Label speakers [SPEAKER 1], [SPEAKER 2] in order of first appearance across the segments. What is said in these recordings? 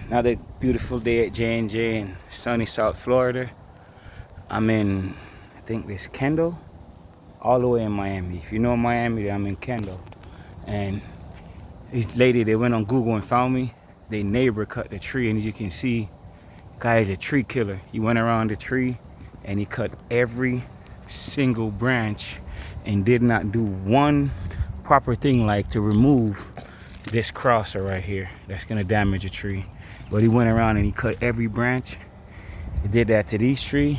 [SPEAKER 1] Another beautiful day at J&J in sunny South Florida. I'm in, I think this Kendall, all the way in Miami. If you know Miami, I'm in Kendall. And this lady, they went on Google and found me. Their neighbor cut the tree, and as you can see, guy is a tree killer. He went around the tree and he cut every single branch and did not do one proper thing like to remove this crosser right here that's gonna damage a tree. But he went around and he cut every branch. He did that to these trees.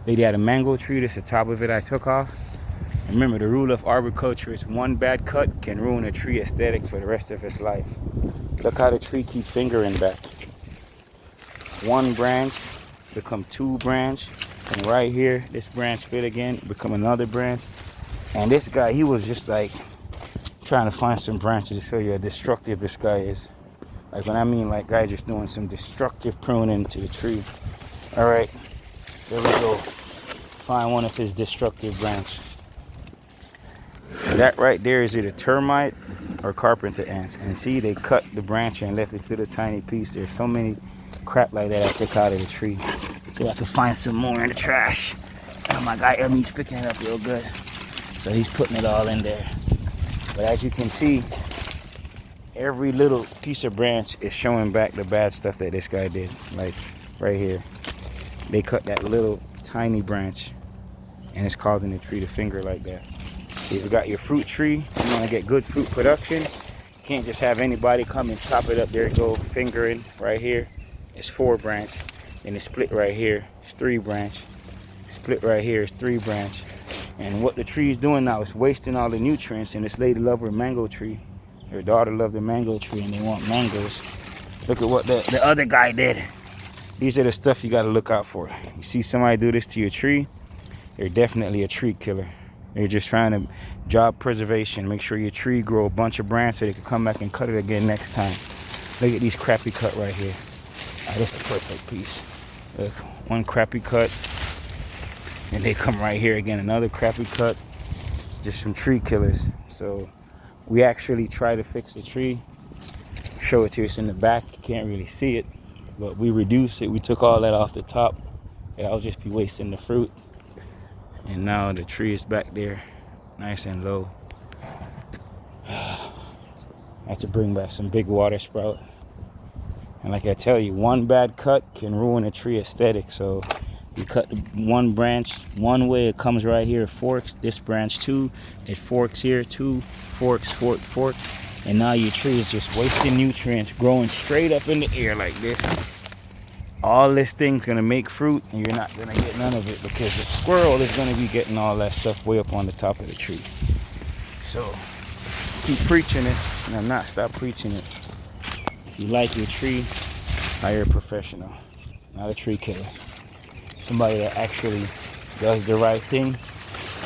[SPEAKER 1] Lady had a mango tree, that's the top of it I took off. And remember, the rule of arboriculture is one bad cut can ruin a tree aesthetic for the rest of its life. Look how the tree keeps fingering back. One branch become two branch, and right here this branch split again, become another branch. And this guy, he was just like trying to find some branches to show you how destructive this guy is. Like when I mean like guy just doing some destructive pruning to the tree. All right, there we go. Find one of his destructive branches. That right there is either termite or carpenter ants. And see, they cut the branch and left this little tiny piece. There's so many crap like that I took out of the tree. So I could find some more in the trash. And my guy Emmy's picking it up real good. So he's putting it all in there. But as you can see, every little piece of branch is showing back the bad stuff that this guy did. Like right here. They cut that little tiny branch and it's causing the tree to finger like that. If you got your fruit tree, you want to get good fruit production, you can't just have anybody come and chop it up. There you go, fingering right here. It's 4 branch. And it's split right here. It's 3 branch. Split right here is 3 branch. And what the tree is doing now is wasting all the nutrients. And this lady loved her mango tree. Her daughter loved the mango tree and they want mangoes. Look at what the other guy did. These are the stuff you got to look out for. You see somebody do this to your tree, they're definitely a tree killer. They're just trying to job preservation. Make sure your tree grow a bunch of branches so they can come back and cut it again next time. Look at these crappy cut right here. This is a perfect piece. Look, one crappy cut. And they come right here again, another crappy cut. Just some tree killers. So we actually try to fix the tree. Show it to you, it's in the back. You can't really see it. But we reduced it. We took all that off the top. That'll just be wasting the fruit. And now the tree is back there, nice and low. I have to bring back some big water sprout. And like I tell you, one bad cut can ruin a tree aesthetic. So you cut one branch one way, it comes right here, it forks. This branch too, it forks here too, forks, fork, fork. And now your tree is just wasting nutrients, growing straight up in the air like this. All this thing's gonna make fruit and you're not gonna get none of it because the squirrel is gonna be getting all that stuff way up on the top of the tree. So keep preaching it, and I'm not, stop preaching it. If you like your tree, hire a professional, not a tree killer. Somebody that actually does the right thing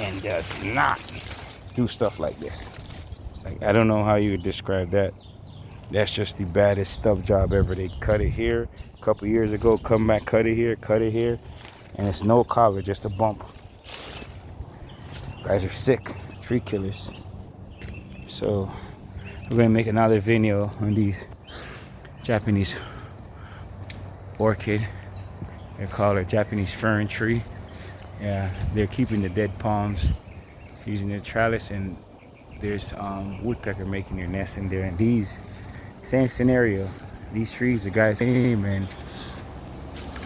[SPEAKER 1] and does not do stuff like this. Like, I don't know how you would describe that. That's just the baddest stub job ever. They cut it here a couple years ago, come back, cut it here, and it's no collar, just a bump. Guys are sick, tree killers. So we're gonna make another video on these Japanese orchid. They call it Japanese fern tree. Yeah, they're keeping the dead palms using their trellis, and there's woodpecker making their nest in there. And these, same scenario. These trees, the guys came and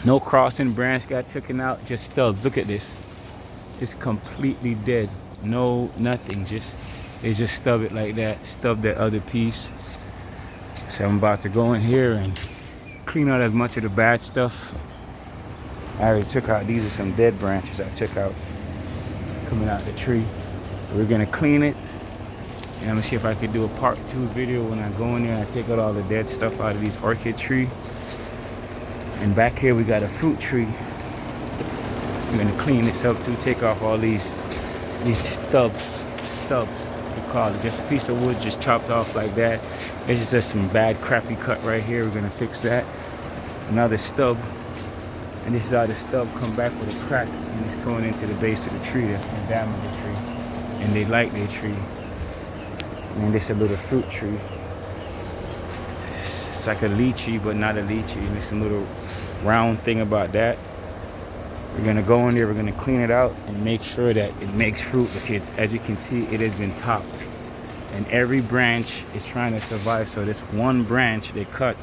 [SPEAKER 1] no crossing branch got taken out, just stubs. Look at this. It's completely dead. No, nothing. They just stub it like that. Stub that other piece. So I'm about to go in here and clean out as much of the bad stuff. I already took out, these are some dead branches I took out coming out the tree. We're gonna clean it. And I'm gonna see if I could do a part 2 video when I go in there and I take out all the dead stuff out of these orchid tree. And back here we got a fruit tree. We're gonna clean this up too, take off all these stubs, we call it. Just a piece of wood just chopped off like that. There's just some bad crappy cut right here. We're gonna fix that. Another stub. And this is how the stub come back with a crack and it's going into the base of the tree. That's gonna damage the tree. And they like their tree. And this is a little fruit tree. looks like a lychee, but not a lychee. There's a little round thing about that. We're gonna go in there, we're gonna clean it out and make sure that it makes fruit, because as you can see, it has been topped. And every branch is trying to survive. So this one branch they cut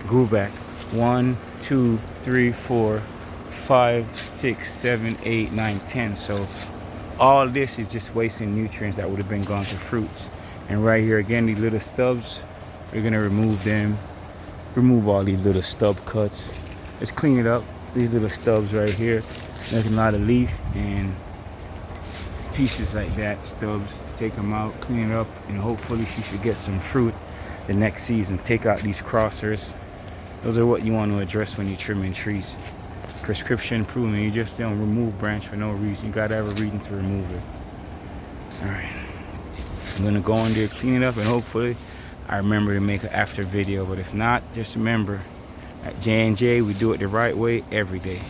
[SPEAKER 1] grew back 1, 2, 3, 4, 5, 6, 7, 8, 9, 10. So all this is just wasting nutrients that would have been gone to fruits. And right here again, these little stubs, we're gonna remove them. Remove all these little stub cuts. Let's clean it up. These little stubs right here, there's a lot of leaf and pieces like that, stubs. Take them out, clean it up, and hopefully she should get some fruit the next season. Take out these crossers. Those are what you want to address when you're trimming trees. Prescription pruning, you just don't remove branch for no reason. You gotta have a reason to remove it. All right, I'm gonna go in there, clean it up, and hopefully I remember to make an after video. But if not, just remember, at J&J we do it the right way every day.